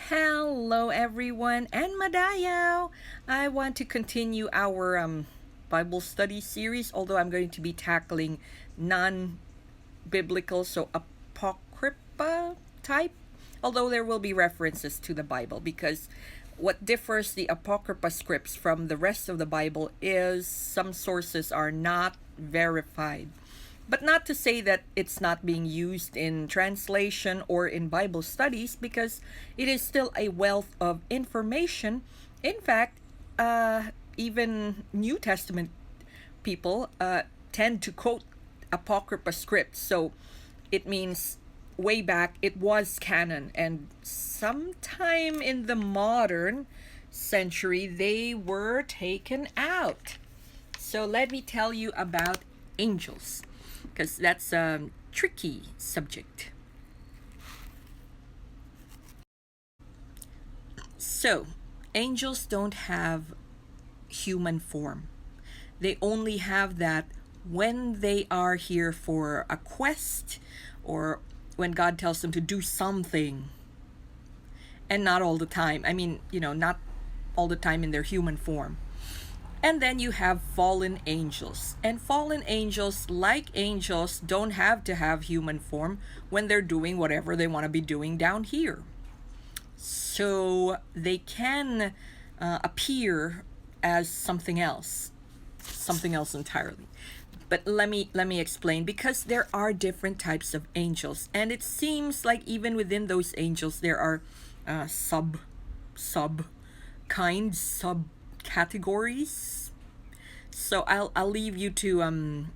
Hello, everyone, and Madayaw. I want to continue our Bible study series, although I'm going to be tackling non biblical, so apocrypha type, although there will be references to the Bible because what differs the apocrypha scripts from the rest of the Bible is some sources are not verified. But not to say that it's not being used in translation or in Bible studies because it is still a wealth of information. In fact, even New Testament people tend to quote Apocrypha scripts. So it means way back it was canon. And sometime in the modern century, they were taken out. So let me tell you about angels because that's a tricky subject. So, angels don't have human form. They only have that when they are here for a quest or when God tells them to do something. And not all the time. I mean, not all the time in their human form. And then you have fallen angels. And fallen angels, like angels, don't have to have human form when they're doing whatever they want to be doing down here. So they can appear as something else entirely. But let me explain because there are different types of angels, and it seems like even within those angels there are sub kinds, sub categories. So I'll leave you to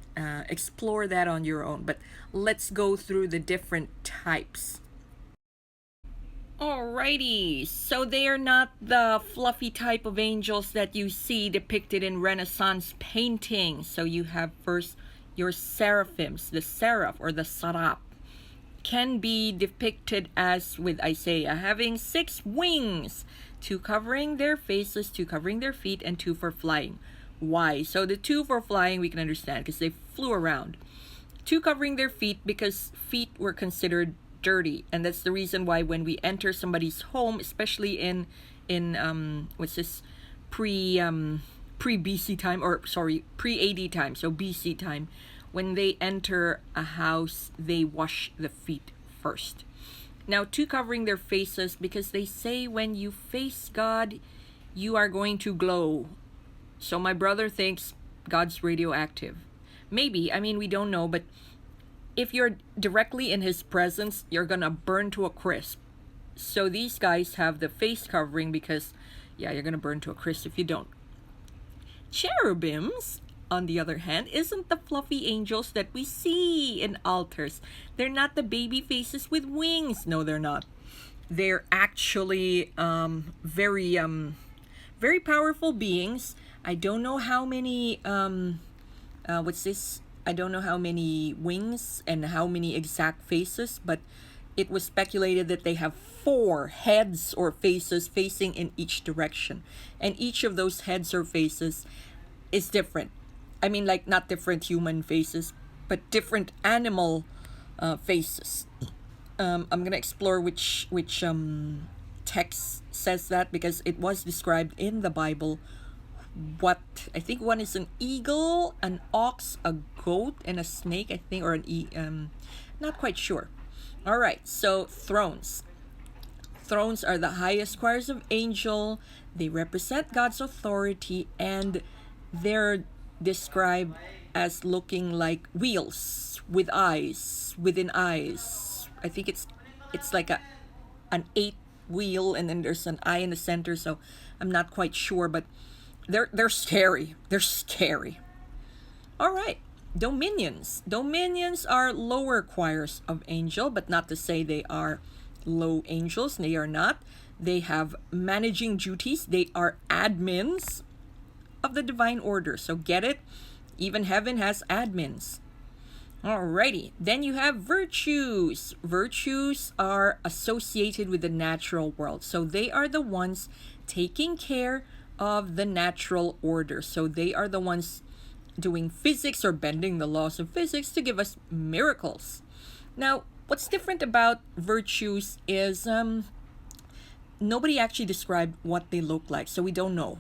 explore that on your own. But let's go through the different types. Alrighty, so they are not the fluffy type of angels that you see depicted in Renaissance paintings. So you have first your seraphims, the seraph or the sarap can be depicted as with Isaiah having 6 wings, 2 covering their faces, 2 covering their feet, and 2 for flying. Why? So the 2 for flying we can understand because they flew around. 2 covering their feet because feet were considered dirty, and that's the reason why when we enter somebody's home, especially in what's this pre BC time, or sorry, pre AD time, so BC time, when they enter a house they wash the feet first. Now 2 covering their faces because they say when you face God you are going to glow. So my brother thinks God's radioactive. Maybe, I mean we don't know, but if you're directly in his presence, you're gonna burn to a crisp. So these guys have the face covering because, yeah, you're gonna burn to a crisp if you don't. Cherubims, on the other hand, isn't the fluffy angels that we see in altars. They're not the baby faces with wings. No, they're not. They're actually very powerful beings. I don't know how many what's this? I don't know how many wings and how many exact faces, but it was speculated that they have 4 heads or faces facing in each direction. And each of those heads or faces is different. I mean, like, not different human faces, but different animal faces. I'm going to explore which text says that because it was described in the Bible. What I think one is an eagle, an ox, a goat, and a snake. I think, or not quite sure. All right. So thrones. Thrones are the highest choirs of angel. They represent God's authority, and they're described as looking like wheels with eyes within eyes. I think it's like an 8 wheel, and then there's an eye in the center. So I'm not quite sure, but they're scary. They're scary. All right. Dominions. Dominions are lower choirs of angel, but not to say they are low angels. They are not. They have managing duties. They are admins of the divine order. So get it? Even heaven has admins. Alrighty. Then you have virtues. Virtues are associated with the natural world. So they are the ones taking care of the natural order. So they are the ones doing physics or bending the laws of physics to give us miracles. Now, what's different about virtues is nobody actually described what they look like, so we don't know.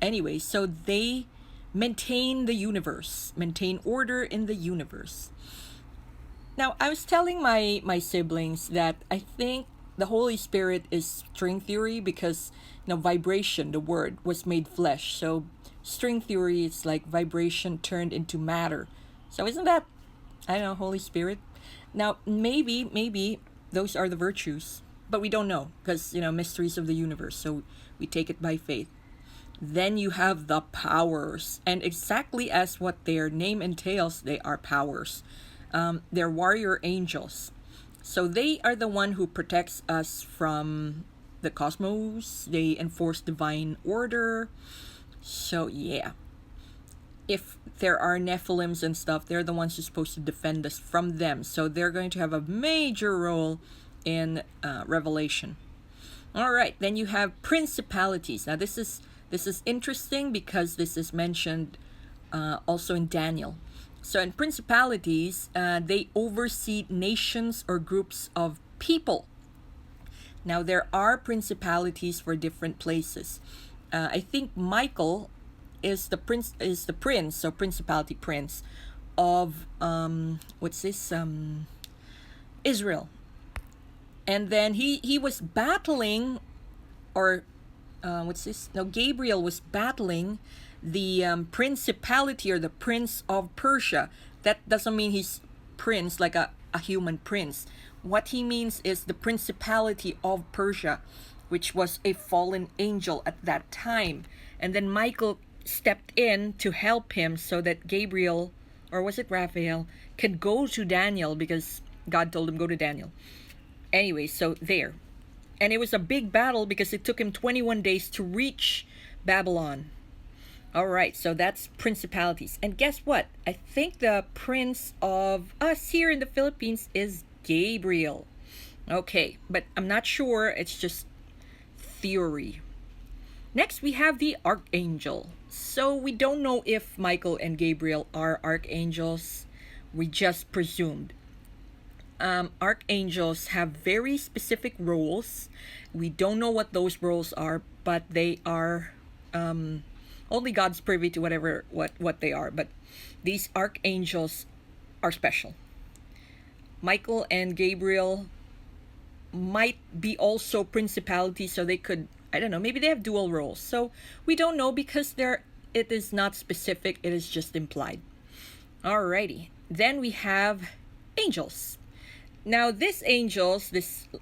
Anyway, so they maintain the universe, maintain order in the universe. Now, I was telling my siblings that I think the Holy Spirit is string theory because, vibration, the word, was made flesh. So string theory is like vibration turned into matter. So isn't that, I don't know, Holy Spirit? Now, maybe those are the virtues, but we don't know because, mysteries of the universe. So we take it by faith. Then you have the powers, and exactly as what their name entails, they are powers. They're warrior angels. So they are the one who protects us from the cosmos. They enforce divine order. So yeah, if there are Nephilims and stuff, they're the ones who's supposed to defend us from them. So they're going to have a major role in Revelation. All right, then you have principalities. Now this is interesting because this is mentioned also in Daniel. So in principalities, they oversee nations or groups of people. Now there are principalities for different places. I think Michael is the prince, so principality prince of Israel. And then he was battling, or Gabriel was battling the principality or the prince of Persia. That doesn't mean he's prince like a human prince. What he means is the principality of Persia, which was a fallen angel at that time. And then Michael stepped in to help him so that Gabriel, or was it Raphael, could go to Daniel because God told him go to Daniel. Anyway, so there. And it was a big battle because it took him 21 days to reach Babylon. All right, so that's principalities. And guess what? I think the prince of us here in the Philippines is Gabriel. Okay, but I'm not sure. It's just theory. Next, we have the archangel. So we don't know if Michael and Gabriel are archangels. We just presumed. Archangels have very specific roles. We don't know what those roles are, but they are only God's privy to what they are. But these archangels are special. Michael and Gabriel might be also principalities, so they could, I don't know, maybe they have dual roles. So we don't know because it is not specific, it is just implied. Alrighty, then we have angels. Now this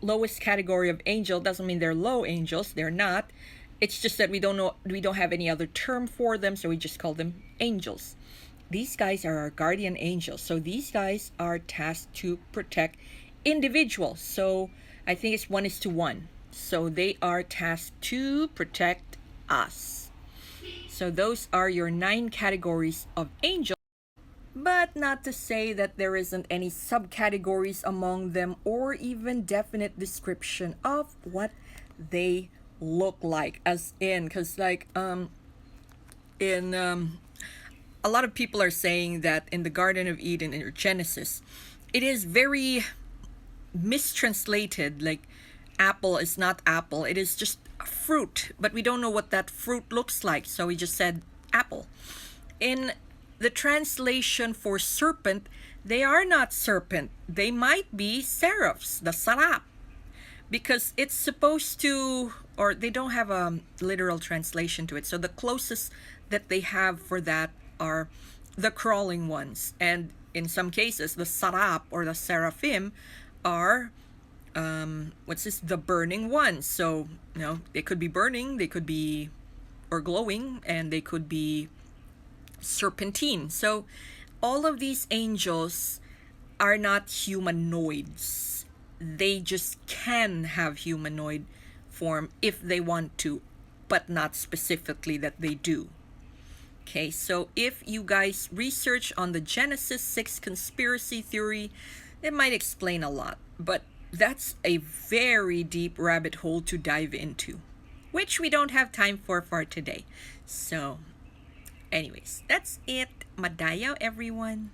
lowest category of angel, doesn't mean they're low angels, they're not. It's just that we don't have any other term for them, so we just call them angels. These guys are our guardian angels. So these guys are tasked to protect individuals. So I think it's 1:1. So they are tasked to protect us. So those are your 9 categories of angels. But not to say that there isn't any subcategories among them or even definite description of what they look like, as in, because like a lot of people are saying that in the Garden of Eden in Genesis, it is very mistranslated, like apple is not apple, it is just a fruit, but we don't know what that fruit looks like, so we just said apple. In the translation for serpent, they are not serpent, they might be seraphs, the sarap, because it's supposed to, or they don't have a literal translation to it, so the closest that they have for that are the crawling ones. And in some cases, the sarap or the seraphim are the burning ones. So they could be burning, they could be or glowing, and they could be serpentine. So all of these angels are not humanoids. They just can have humanoid form if they want to, but not specifically that they do. Okay, so if you guys research on the Genesis 6 conspiracy theory, it might explain a lot, but that's a very deep rabbit hole to dive into, which we don't have time for today. So anyways, that's it. Madayaw, everyone.